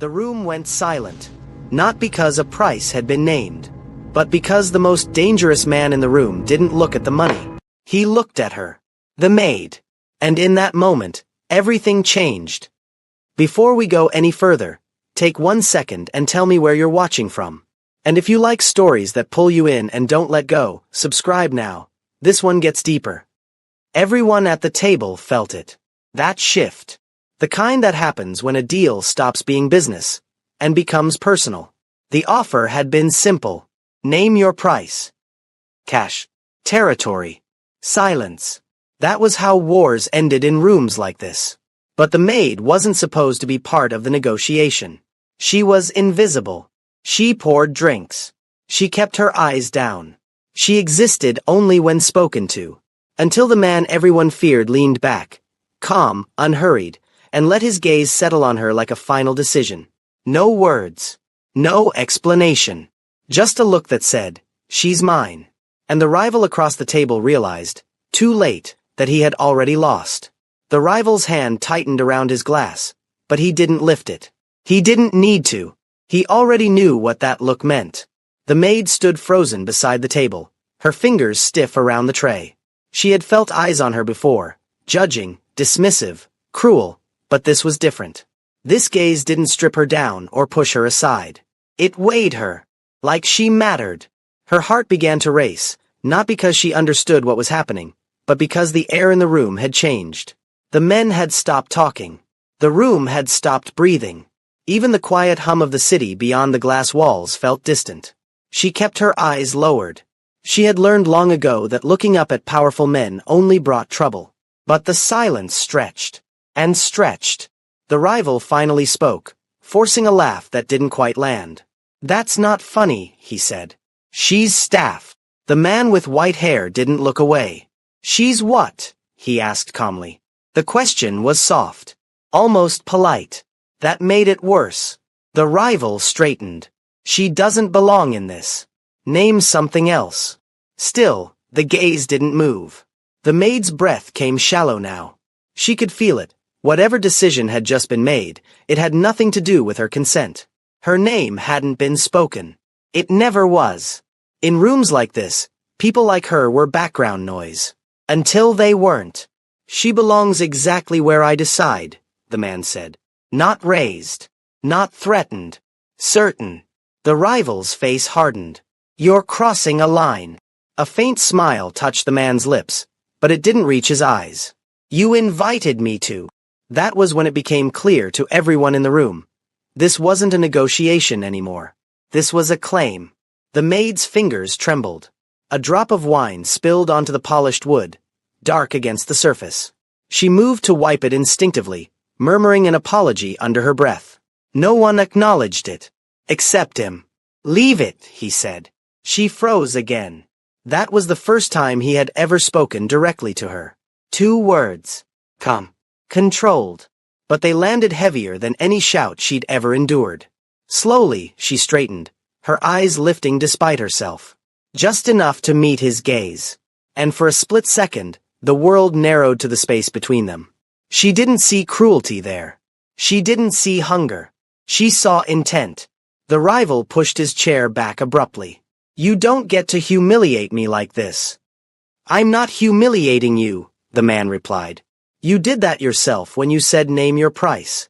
The room went silent, not because a price had been named, but because the most dangerous man in the room didn't look at the money. He looked at her, the maid, and in that moment, everything changed. Before we go any further, take 1 second and tell me where you're watching from. And if you like stories that pull you in and don't let go, subscribe now. This one gets deeper. Everyone at the table felt it. That shift. The kind that happens when a deal stops being business and becomes personal. The offer had been simple. Name your price. Cash. Territory. Silence. That was how wars ended in rooms like this. But the maid wasn't supposed to be part of the negotiation. She was invisible. She poured drinks. She kept her eyes down. She existed only when spoken to. Until the man everyone feared leaned back, calm, unhurried, and let his gaze settle on her like a final decision. No words. No explanation. Just a look that said, "She's mine." And the rival across the table realized, too late, that he had already lost. The rival's hand tightened around his glass, but he didn't lift it. He didn't need to. He already knew what that look meant. The maid stood frozen beside the table, her fingers stiff around the tray. She had felt eyes on her before, judging, dismissive, cruel, but this was different. This gaze didn't strip her down or push her aside. It weighed her, like she mattered. Her heart began to race, not because she understood what was happening, but because the air in the room had changed. The men had stopped talking. The room had stopped breathing. Even the quiet hum of the city beyond the glass walls felt distant. She kept her eyes lowered. She had learned long ago that looking up at powerful men only brought trouble. But the silence stretched. And stretched. The rival finally spoke, forcing a laugh that didn't quite land. "That's not funny," he said. "She's staff." The man with white hair didn't look away. "She's what?" he asked calmly. The question was soft, almost polite. That made it worse. The rival straightened. "She doesn't belong in this. Name something else." Still, the gaze didn't move. The maid's breath came shallow now. She could feel it. Whatever decision had just been made, it had nothing to do with her consent. Her name hadn't been spoken. It never was. In rooms like this, people like her were background noise. Until they weren't. "She belongs exactly where I decide," the man said. "Not raised. Not threatened. Certain." The rival's face hardened. "You're crossing a line." A faint smile touched the man's lips, but it didn't reach his eyes. "You invited me to." That was when it became clear to everyone in the room. This wasn't a negotiation anymore. This was a claim. The maid's fingers trembled. A drop of wine spilled onto the polished wood, dark against the surface. She moved to wipe it instinctively, murmuring an apology under her breath. No one acknowledged it. Except him. "Leave it," he said. She froze again. That was the first time he had ever spoken directly to her. 2 words. Calm. Controlled. But they landed heavier than any shout she'd ever endured. Slowly, she straightened, her eyes lifting despite herself. Just enough to meet his gaze. And for a split second, the world narrowed to the space between them. She didn't see cruelty there. She didn't see hunger. She saw intent. The rival pushed his chair back abruptly. "You don't get to humiliate me like this." "I'm not humiliating you," the man replied. "You did that yourself when you said name your price."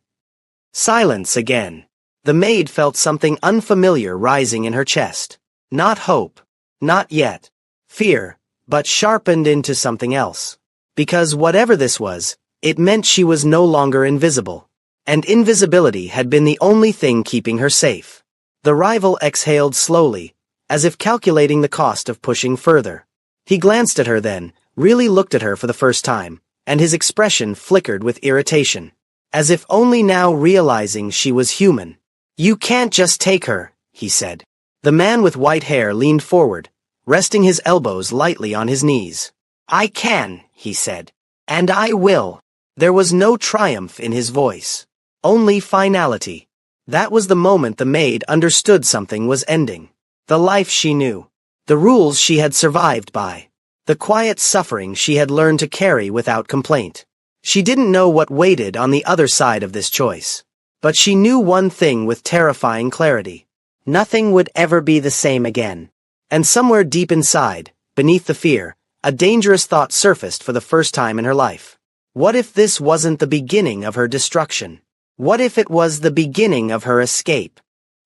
Silence again. The maid felt something unfamiliar rising in her chest. Not hope. Not yet. Fear, but sharpened into something else. Because whatever this was, it meant she was no longer invisible. And invisibility had been the only thing keeping her safe. The rival exhaled slowly, as if calculating the cost of pushing further. He glanced at her then, really looked at her for the first time, and his expression flickered with irritation. As if only now realizing she was human. "You can't just take her," he said. The man with white hair leaned forward, resting his elbows lightly on his knees. "I can," he said. "And I will." There was no triumph in his voice. Only finality. That was the moment the maid understood something was ending. The life she knew. The rules she had survived by. The quiet suffering she had learned to carry without complaint. She didn't know what waited on the other side of this choice. But she knew one thing with terrifying clarity. Nothing would ever be the same again. And somewhere deep inside, beneath the fear, a dangerous thought surfaced for the first time in her life. What if this wasn't the beginning of her destruction? What if it was the beginning of her escape?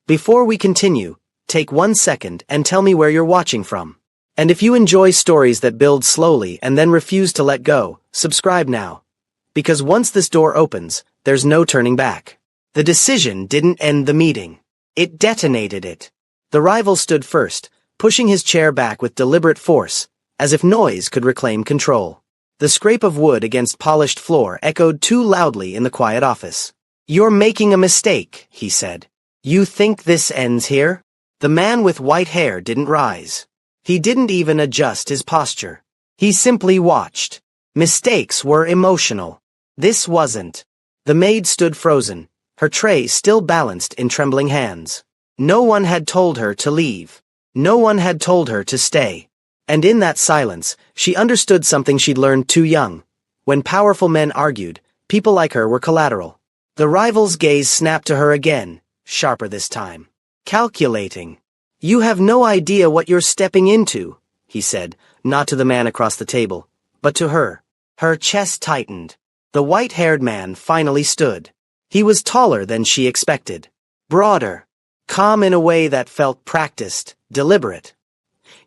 Before we continue, take 1 second and tell me where you're watching from. And if you enjoy stories that build slowly and then refuse to let go, subscribe now. Because once this door opens, there's no turning back. The decision didn't end the meeting. It detonated it. The rival stood first, pushing his chair back with deliberate force, as if noise could reclaim control. The scrape of wood against polished floor echoed too loudly in the quiet office. "You're making a mistake," he said. "You think this ends here?" The man with white hair didn't rise. He didn't even adjust his posture. He simply watched. Mistakes were emotional. This wasn't. The maid stood frozen, her tray still balanced in trembling hands. No one had told her to leave. No one had told her to stay. And in that silence, she understood something she'd learned too young. When powerful men argued, people like her were collateral. The rival's gaze snapped to her again, sharper this time. Calculating. "You have no idea what you're stepping into," he said, not to the man across the table, but to her. Her chest tightened. The white-haired man finally stood. He was taller than she expected. Broader. Calm in a way that felt practiced, deliberate.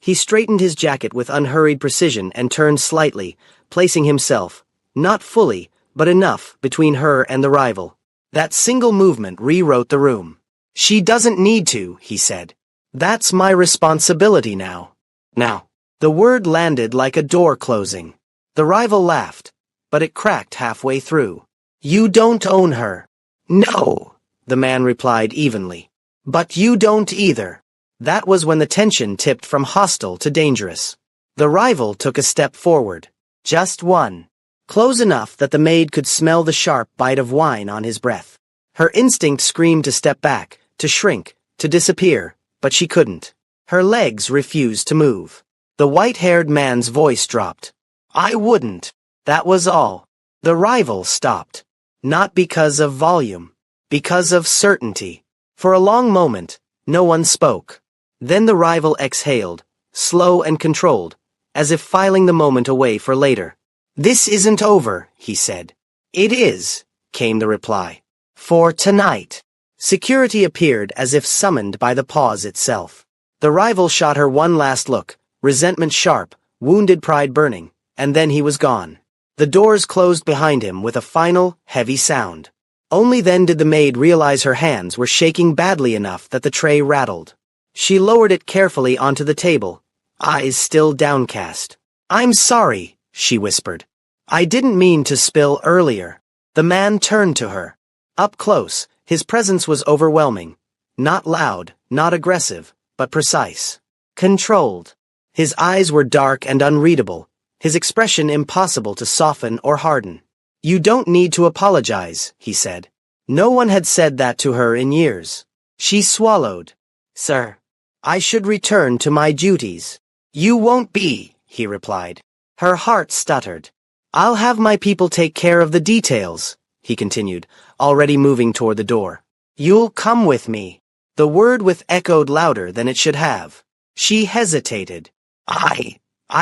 He straightened his jacket with unhurried precision and turned slightly, placing himself, not fully, but enough, between her and the rival. That single movement rewrote the room. "She doesn't need to," he said. "That's my responsibility now." Now. The word landed like a door closing. The rival laughed, but it cracked halfway through. "You don't own her." "No," the man replied evenly. "But you don't either." That was when the tension tipped from hostile to dangerous. The rival took a step forward. Just one. Close enough that the maid could smell the sharp bite of wine on his breath. Her instinct screamed to step back, to shrink, to disappear, but she couldn't. Her legs refused to move. The white-haired man's voice dropped. "I wouldn't." That was all. The rival stopped. Not because of volume. Because of certainty. For a long moment, no one spoke. Then the rival exhaled, slow and controlled, as if filing the moment away for later. "This isn't over," he said. "It is," came the reply. "For tonight." Security appeared as if summoned by the pause itself. The rival shot her one last look, resentment sharp, wounded pride burning, and then he was gone. The doors closed behind him with a final, heavy sound. Only then did the maid realize her hands were shaking badly enough that the tray rattled. She lowered it carefully onto the table, eyes still downcast. "I'm sorry," she whispered. "I didn't mean to spill earlier." The man turned to her. Up close, his presence was overwhelming. Not loud, not aggressive, but precise. Controlled. His eyes were dark and unreadable, his expression impossible to soften or harden. "You don't need to apologize," he said. No one had said that to her in years. She swallowed. "Sir, I should return to my duties." "You won't be," he replied. Her heart stuttered. "I'll have my people take care of the details," he continued, already moving toward the door. "You'll come with me." The word with echoed louder than it should have. She hesitated.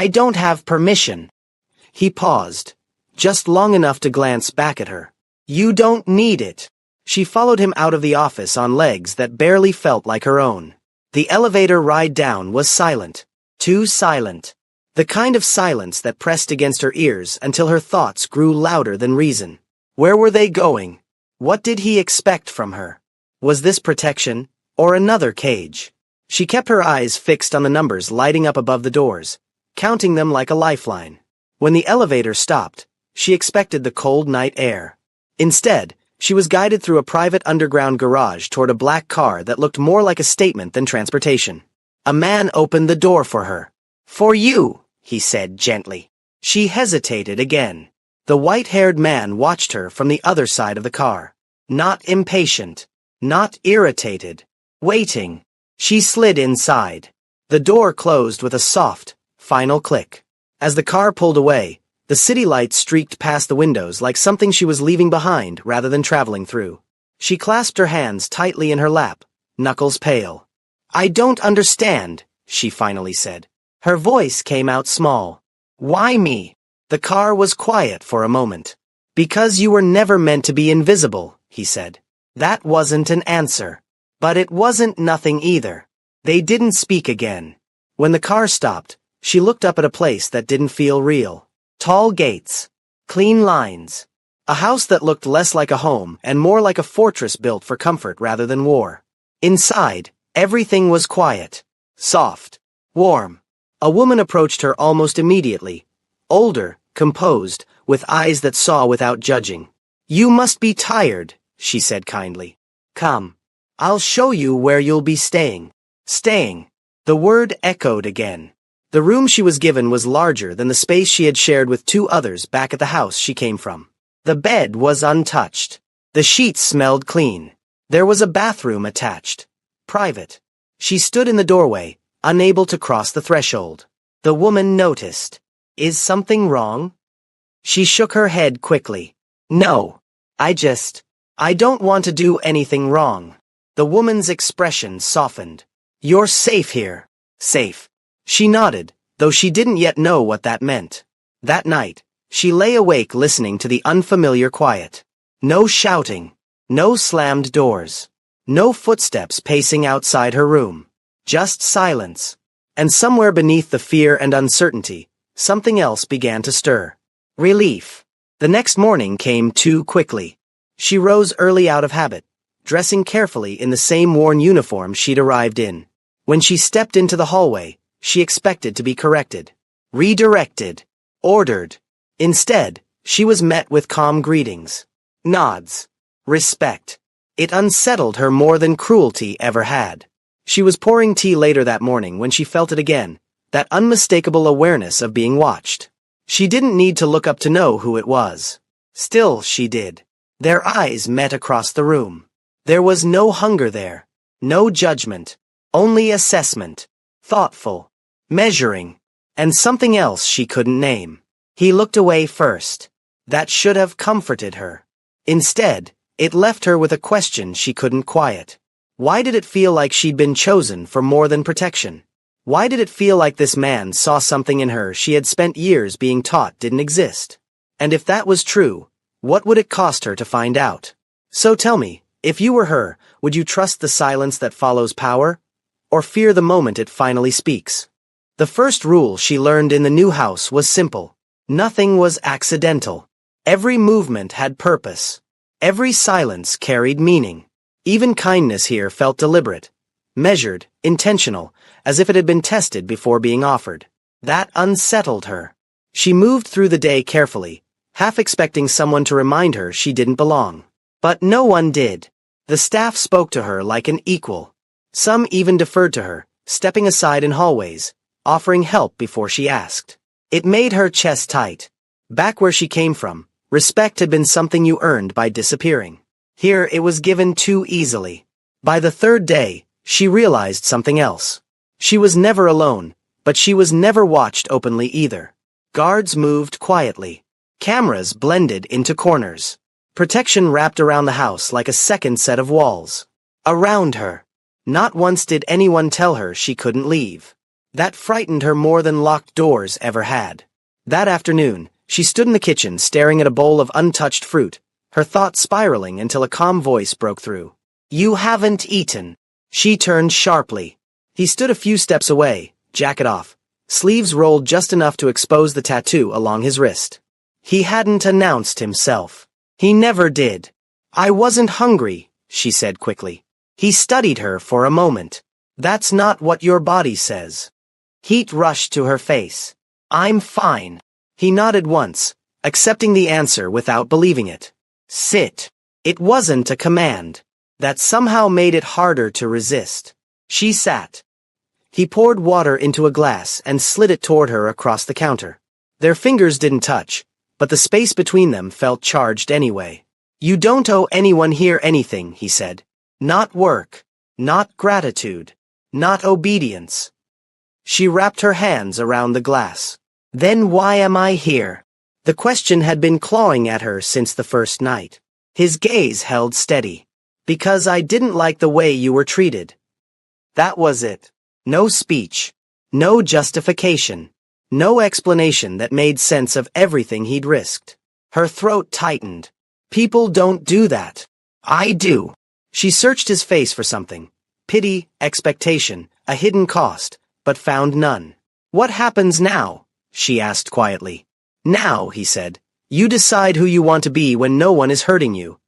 I don't have permission." He paused, just long enough to glance back at her. "You don't need it." She followed him out of the office on legs that barely felt like her own. The elevator ride down was silent. Too silent. The kind of silence that pressed against her ears until her thoughts grew louder than reason. Where were they going? What did he expect from her? Was this protection, or another cage? She kept her eyes fixed on the numbers lighting up above the doors, counting them like a lifeline. When the elevator stopped, she expected the cold night air. Instead, she was guided through a private underground garage toward a black car that looked more like a statement than transportation. A man opened the door for her. "For you," he said gently. She hesitated again. The white-haired man watched her from the other side of the car. Not impatient. Not irritated. Waiting. She slid inside. The door closed with a soft, final click. As the car pulled away, the city lights streaked past the windows like something she was leaving behind rather than traveling through. She clasped her hands tightly in her lap, knuckles pale. "I don't understand," she finally said. Her voice came out small. "Why me?" The car was quiet for a moment. "Because you were never meant to be invisible," he said. That wasn't an answer. But it wasn't nothing either. They didn't speak again. When the car stopped, she looked up at a place that didn't feel real. Tall gates. Clean lines. A house that looked less like a home and more like a fortress built for comfort rather than war. Inside, everything was quiet. Soft. Warm. A woman approached her almost immediately. Older, composed, with eyes that saw without judging. "You must be tired," she said kindly. "Come. I'll show you where you'll be staying." Staying. The word echoed again. The room she was given was larger than the space she had shared with two others back at the house she came from. The bed was untouched. The sheets smelled clean. There was a bathroom attached. Private. She stood in the doorway, unable to cross the threshold. The woman noticed. "Is something wrong?" She shook her head quickly. "No. I don't want to do anything wrong." The woman's expression softened. "You're safe here." Safe. She nodded, though she didn't yet know what that meant. That night, she lay awake listening to the unfamiliar quiet. No shouting. No slammed doors. No footsteps pacing outside her room. Just silence. And somewhere beneath the fear and uncertainty, something else began to stir. Relief. The next morning came too quickly. She rose early out of habit, dressing carefully in the same worn uniform she'd arrived in. When she stepped into the hallway, she expected to be corrected. Redirected. Ordered. Instead, she was met with calm greetings. Nods. Respect. It unsettled her more than cruelty ever had. She was pouring tea later that morning when she felt it again, that unmistakable awareness of being watched. She didn't need to look up to know who it was. Still, she did. Their eyes met across the room. There was no hunger there. No judgment. Only assessment. Thoughtful. Measuring. And something else she couldn't name. He looked away first. That should have comforted her. Instead, it left her with a question she couldn't quiet. Why did it feel like she'd been chosen for more than protection? Why did it feel like this man saw something in her she had spent years being taught didn't exist? And if that was true, what would it cost her to find out? So tell me, if you were her, would you trust the silence that follows power? Or fear the moment it finally speaks? The first rule she learned in the new house was simple. Nothing was accidental. Every movement had purpose. Every silence carried meaning. Even kindness here felt deliberate, measured, intentional, as if it had been tested before being offered. That unsettled her. She moved through the day carefully, half expecting someone to remind her she didn't belong. But no one did. The staff spoke to her like an equal. Some even deferred to her, stepping aside in hallways, offering help before she asked. It made her chest tight. Back where she came from, respect had been something you earned by disappearing. Here it was given too easily. By the third day, she realized something else. She was never alone, but she was never watched openly either. Guards moved quietly. Cameras blended into corners. Protection wrapped around the house like a second set of walls. Around her. Not once did anyone tell her she couldn't leave. That frightened her more than locked doors ever had. That afternoon, she stood in the kitchen staring at a bowl of untouched fruit, her thoughts spiraling until a calm voice broke through. "You haven't eaten." She turned sharply. He stood a few steps away, jacket off, sleeves rolled just enough to expose the tattoo along his wrist. He hadn't announced himself. He never did. "I wasn't hungry," she said quickly. He studied her for a moment. "That's not what your body says." Heat rushed to her face. "I'm fine." He nodded once, accepting the answer without believing it. "Sit." It wasn't a command. That somehow made it harder to resist. She sat. He poured water into a glass and slid it toward her across the counter. Their fingers didn't touch, but the space between them felt charged anyway. "You don't owe anyone here anything," he said. "Not work. Not gratitude. Not obedience." She wrapped her hands around the glass. "Then why am I here?" The question had been clawing at her since the first night. His gaze held steady. Because I didn't like the way you were treated. That was it. No speech. No justification. No explanation that made sense of everything he'd risked. Her throat tightened. People don't do that. I do. She searched his face for something. Pity, expectation, a hidden cost, but found none. What happens now? She asked quietly. Now, he said. You decide who you want to be when no one is hurting you.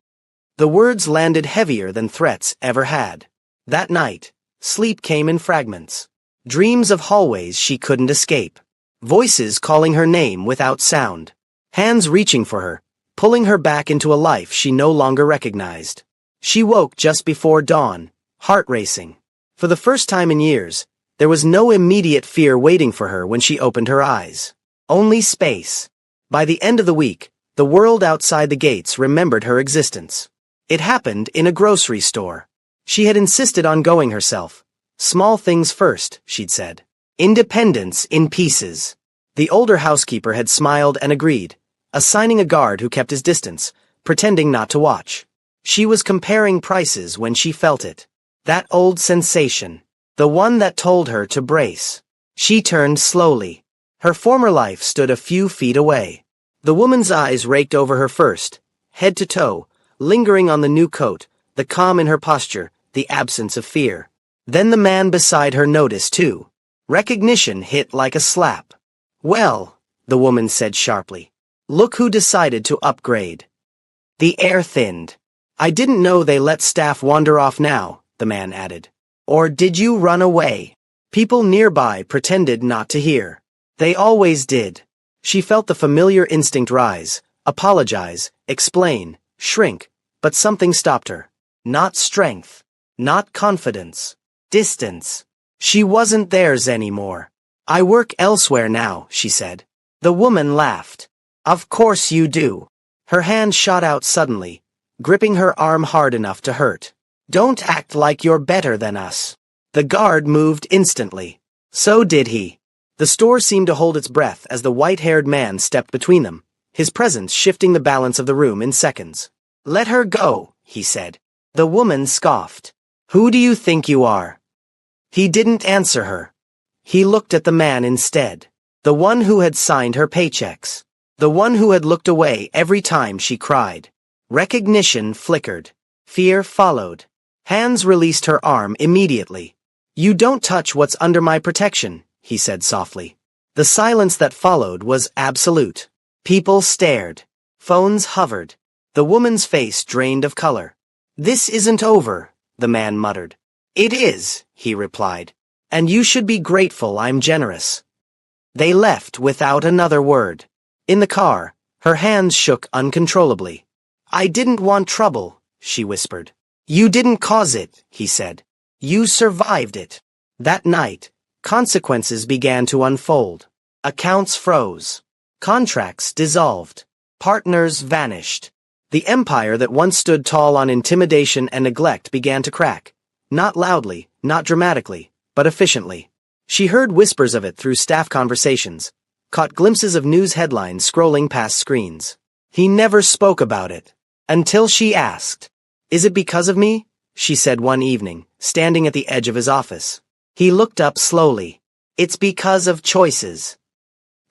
The words landed heavier than threats ever had. That night, sleep came in fragments. Dreams of hallways she couldn't escape. Voices calling her name without sound. Hands reaching for her, pulling her back into a life she no longer recognized. She woke just before dawn, heart racing. For the first time in years, there was no immediate fear waiting for her when she opened her eyes. Only space. By the end of the week, the world outside the gates remembered her existence. It happened in a grocery store. She had insisted on going herself. Small things first, she'd said. Independence in pieces. The older housekeeper had smiled and agreed, assigning a guard who kept his distance, pretending not to watch. She was comparing prices when she felt it. That old sensation. The one that told her to brace. She turned slowly. Her former life stood a few feet away. The woman's eyes raked over her first, head to toe, lingering on the new coat, the calm in her posture, the absence of fear. Then the man beside her noticed too. Recognition hit like a slap. Well, the woman said sharply. Look who decided to upgrade. The air thinned. I didn't know they let staff wander off now, the man added. Or did you run away? People nearby pretended not to hear. They always did. She felt the familiar instinct rise, apologize, explain, shrink, but something stopped her. Not strength. Not confidence. Distance. She wasn't theirs anymore. I work elsewhere now, she said. The woman laughed. Of course you do. Her hand shot out suddenly, gripping her arm hard enough to hurt. Don't act like you're better than us. The guard moved instantly. So did he. The store seemed to hold its breath as the white-haired man stepped between them, his presence shifting the balance of the room in seconds. Let her go, he said. The woman scoffed. Who do you think you are? He didn't answer her. He looked at the man instead. The one who had signed her paychecks. The one who had looked away every time she cried. Recognition flickered. Fear followed. Hands released her arm immediately. You don't touch what's under my protection, he said softly. The silence that followed was absolute. People stared. Phones hovered. The woman's face drained of color. This isn't over, the man muttered. It is, he replied. And you should be grateful I'm generous. They left without another word. In the car, her hands shook uncontrollably. I didn't want trouble, she whispered. You didn't cause it, he said. You survived it. That night, consequences began to unfold. Accounts froze. Contracts dissolved. Partners vanished. The empire that once stood tall on intimidation and neglect began to crack. Not loudly, not dramatically, but efficiently. She heard whispers of it through staff conversations, caught glimpses of news headlines scrolling past screens. He never spoke about it. Until she asked. Is it because of me? She said one evening, standing at the edge of his office. He looked up slowly. It's because of choices.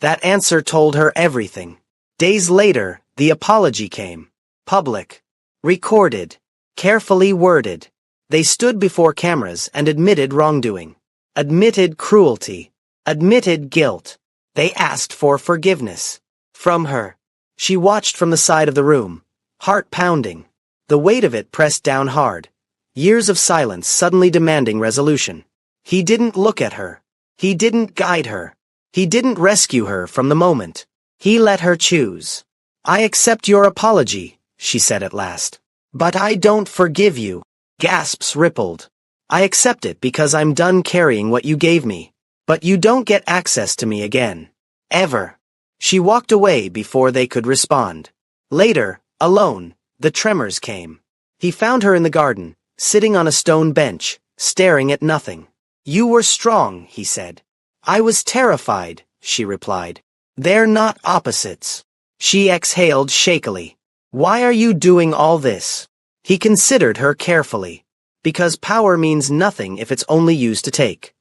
That answer told her everything. Days later, the apology came. Public. Recorded. Carefully worded. They stood before cameras and admitted wrongdoing. Admitted cruelty. Admitted guilt. They asked for forgiveness. From her. She watched from the side of the room, heart pounding. The weight of it pressed down hard. Years of silence suddenly demanding resolution. He didn't look at her. He didn't guide her. He didn't rescue her from the moment. He let her choose. I accept your apology, she said at last. But I don't forgive you. Gasps rippled. I accept it because I'm done carrying what you gave me. But you don't get access to me again. Ever. She walked away before they could respond. Later, alone, the tremors came. He found her in the garden, sitting on a stone bench, staring at nothing. You were strong, he said. I was terrified, she replied. They're not opposites. She exhaled shakily. Why are you doing all this? He considered her carefully. Because power means nothing if it's only used to take.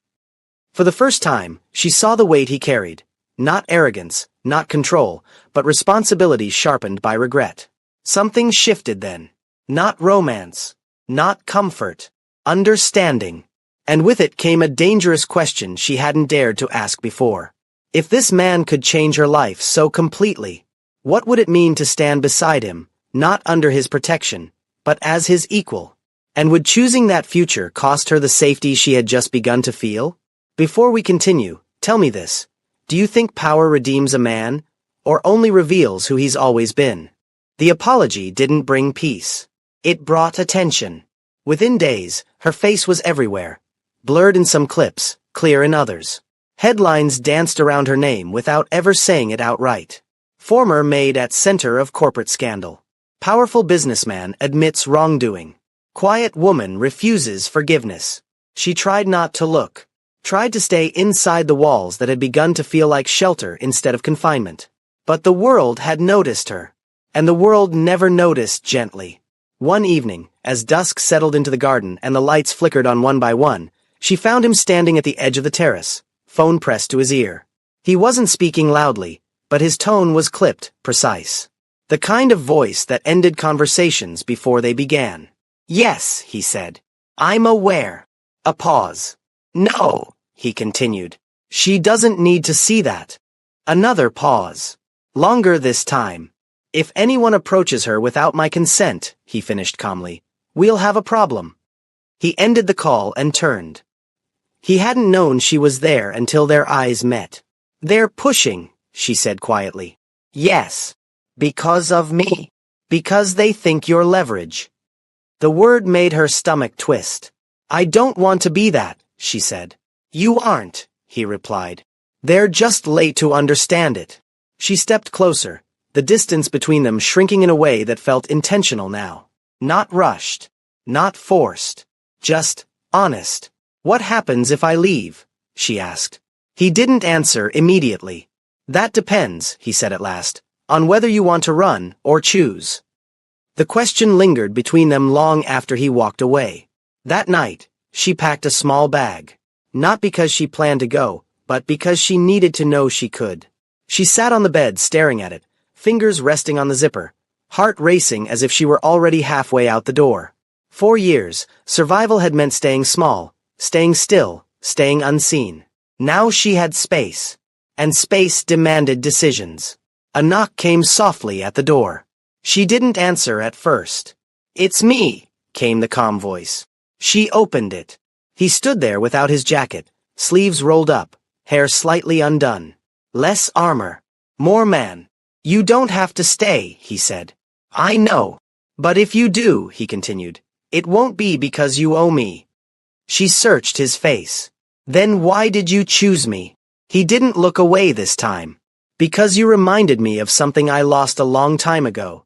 For the first time, she saw the weight he carried. Not arrogance, not control, but responsibility sharpened by regret. Something shifted then. Not romance. Not comfort. Understanding. And with it came a dangerous question she hadn't dared to ask before. If this man could change her life so completely, what would it mean to stand beside him, not under his protection, but as his equal? And would choosing that future cost her the safety she had just begun to feel? Before we continue, tell me this. Do you think power redeems a man, or only reveals who he's always been? The apology didn't bring peace. It brought attention. Within days, her face was everywhere. Blurred in some clips, clear in others. Headlines danced around her name without ever saying it outright. Former maid at center of corporate scandal. Powerful businessman admits wrongdoing. Quiet woman refuses forgiveness. She tried not to look. Tried to stay inside the walls that had begun to feel like shelter instead of confinement. But the world had noticed her. And the world never noticed gently. One evening, as dusk settled into the garden and the lights flickered on one by one, she found him standing at the edge of the terrace, phone pressed to his ear. He wasn't speaking loudly, but his tone was clipped, precise. The kind of voice that ended conversations before they began. Yes, he said. I'm aware. A pause. No, he continued. She doesn't need to see that. Another pause. Longer this time. If anyone approaches her without my consent, he finished calmly, we'll have a problem. He ended the call and turned. He hadn't known she was there until their eyes met. They're pushing, she said quietly. Yes. Because of me. Because they think you're leverage. The word made her stomach twist. I don't want to be that, she said. You aren't, he replied. They're just late to understand it. She stepped closer, the distance between them shrinking in a way that felt intentional now. Not rushed. Not forced. Just honest. What happens if I leave? She asked. He didn't answer immediately. That depends, he said at last, on whether you want to run or choose. The question lingered between them long after he walked away. That night, she packed a small bag. Not because she planned to go, but because she needed to know she could. She sat on the bed staring at it, fingers resting on the zipper, heart racing as if she were already halfway out the door. 4 years, survival had meant staying small, staying still, staying unseen. Now she had space. And space demanded decisions. A knock came softly at the door. She didn't answer at first. It's me, came the calm voice. She opened it. He stood there without his jacket, sleeves rolled up, hair slightly undone. Less armor. More man. You don't have to stay, he said. I know. But if you do, he continued, it won't be because you owe me. She searched his face. Then why did you choose me? He didn't look away this time. Because you reminded me of something I lost a long time ago.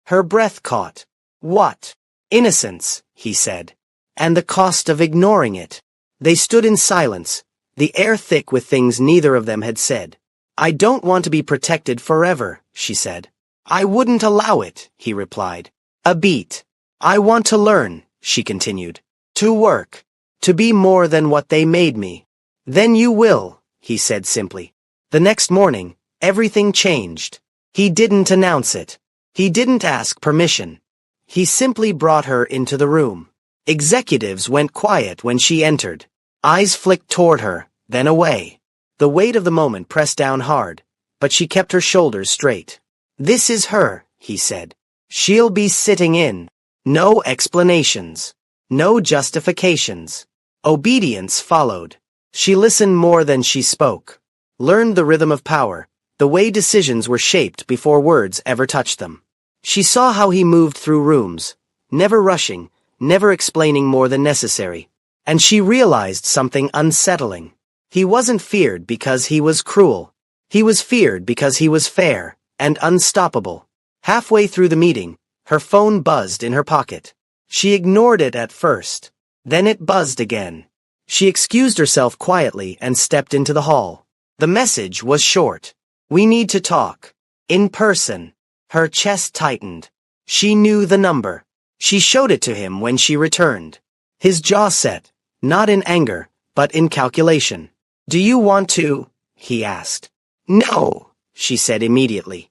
Her breath caught. What? Innocence, he said. And the cost of ignoring it. They stood in silence, the air thick with things neither of them had said. I don't want to be protected forever, she said. I wouldn't allow it, he replied. A beat. I want to learn, she continued. To work. To be more than what they made me. Then you will, he said simply. The next morning, everything changed. He didn't announce it. He didn't ask permission. He simply brought her into the room. Executives went quiet when she entered. Eyes flicked toward her, then away. The weight of the moment pressed down hard, but she kept her shoulders straight. This is her, he said. She'll be sitting in. No explanations. No justifications. Obedience followed. She listened more than she spoke. Learned the rhythm of power, the way decisions were shaped before words ever touched them. She saw how he moved through rooms, never rushing, never explaining more than necessary. And she realized something unsettling. He wasn't feared because he was cruel. He was feared because he was fair and unstoppable. Halfway through the meeting, her phone buzzed in her pocket. She ignored it at first. Then it buzzed again. She excused herself quietly and stepped into the hall. The message was short. We need to talk. In person. Her chest tightened. She knew the number. She showed it to him when she returned. His jaw set, not in anger, but in calculation. "Do you want to?" he asked. "No," she said immediately.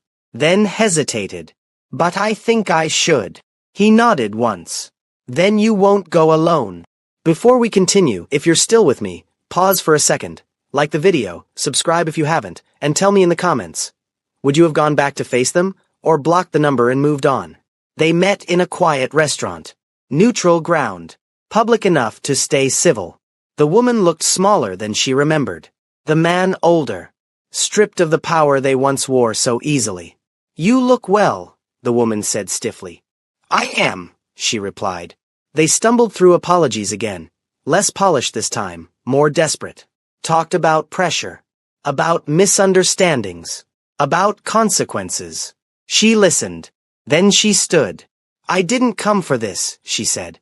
Then hesitated. "But I think I should." He nodded once. "Then you won't go alone." Before we continue, if you're still with me, pause for a second, like the video, subscribe if you haven't, and tell me in the comments. Would you have gone back to face them, or blocked the number and moved on? They met in a quiet restaurant. Neutral ground. Public enough to stay civil. The woman looked smaller than she remembered. The man older. Stripped of the power they once wore so easily. "You look well," the woman said stiffly. "I am," she replied. They stumbled through apologies again. Less polished this time, more desperate. Talked about pressure. About misunderstandings. About consequences. She listened. Then she stood. "I didn't come for this," she said.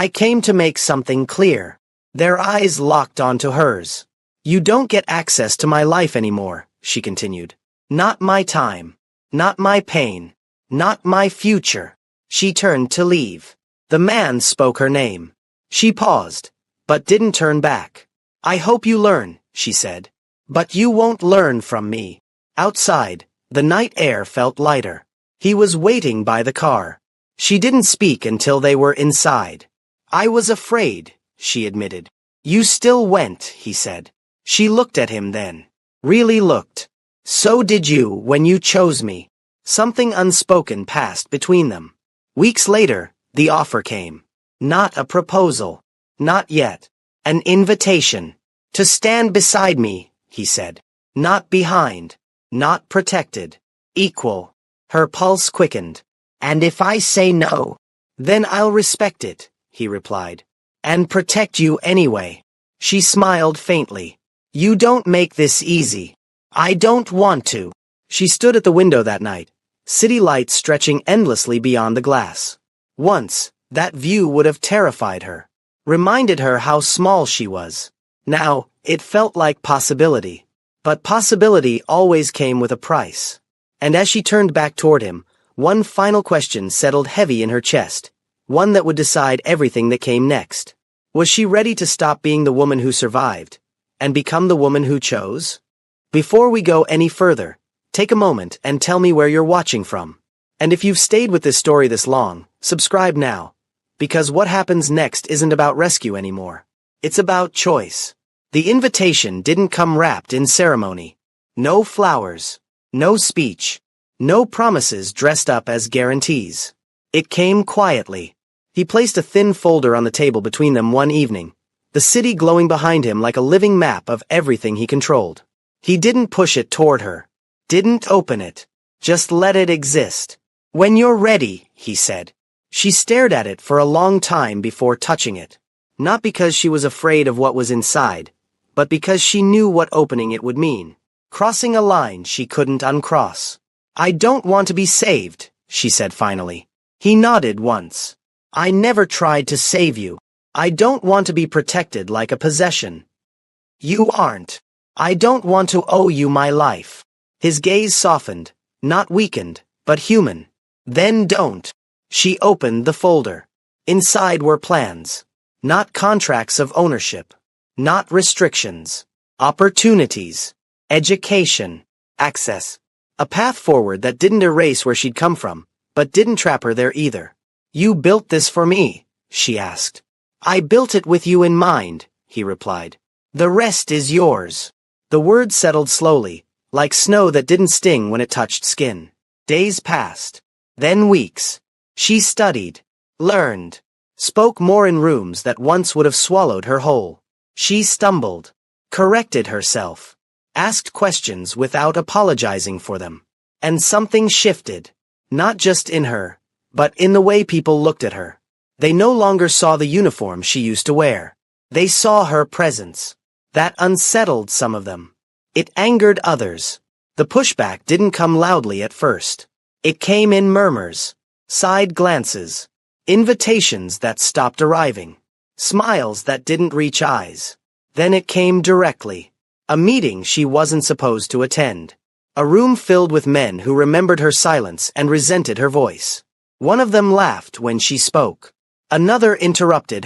"I came to make something clear." Their eyes locked onto hers. "You don't get access to my life anymore," she continued. "Not my time. Not my pain. Not my future." She turned to leave. The man spoke her name. She paused, but didn't turn back. "I hope you learn," she said. "But you won't learn from me." Outside, the night air felt lighter. He was waiting by the car. She didn't speak until they were inside. "I was afraid," she admitted. "You still went," he said. She looked at him then. Really looked. "So did you when you chose me." Something unspoken passed between them. Weeks later, the offer came. Not a proposal. Not yet. An invitation. "To stand beside me," he said. "Not behind. Not protected. Equal." Her pulse quickened. "And if I say no?" "Then I'll respect it," he replied. "And protect you anyway." She smiled faintly. "You don't make this easy." "I don't want to." She stood at the window that night, city lights stretching endlessly beyond the glass. Once, that view would have terrified her. Reminded her how small she was. Now, it felt like possibility. But possibility always came with a price. And as she turned back toward him, one final question settled heavy in her chest. One that would decide everything that came next. Was she ready to stop being the woman who survived, and become the woman who chose? Before we go any further, take a moment and tell me where you're watching from. And if you've stayed with this story this long, subscribe now. Because what happens next isn't about rescue anymore. It's about choice. The invitation didn't come wrapped in ceremony. No flowers. No speech. No promises dressed up as guarantees. It came quietly. He placed a thin folder on the table between them one evening, the city glowing behind him like a living map of everything he controlled. He didn't push it toward her. Didn't open it. Just let it exist. "When you're ready," he said. She stared at it for a long time before touching it. Not because she was afraid of what was inside, but because she knew what opening it would mean. Crossing a line she couldn't uncross. "I don't want to be saved," she said finally. He nodded once. "I never tried to save you. I don't want to be protected like a possession." "You aren't. I don't want to owe you my life." His gaze softened, not weakened, but human. "Then don't." She opened the folder. Inside were plans. Not contracts of ownership. Not restrictions. Opportunities. Education. Access. A path forward that didn't erase where she'd come from, but didn't trap her there either. "You built this for me?" she asked. "I built it with you in mind," he replied. "The rest is yours." The words settled slowly, like snow that didn't sting when it touched skin. Days passed. Then weeks. She studied, learned, spoke more in rooms that once would have swallowed her whole. She stumbled, corrected herself, asked questions without apologizing for them. And something shifted, not just in her, but in the way people looked at her. They no longer saw the uniform she used to wear. They saw her presence. That unsettled some of them. It angered others. The pushback didn't come loudly at first. It came in murmurs, side glances, invitations that stopped arriving, smiles that didn't reach eyes. Then it came directly. A meeting she wasn't supposed to attend. A room filled with men who remembered her silence and resented her voice. One of them laughed when she spoke. Another interrupted her.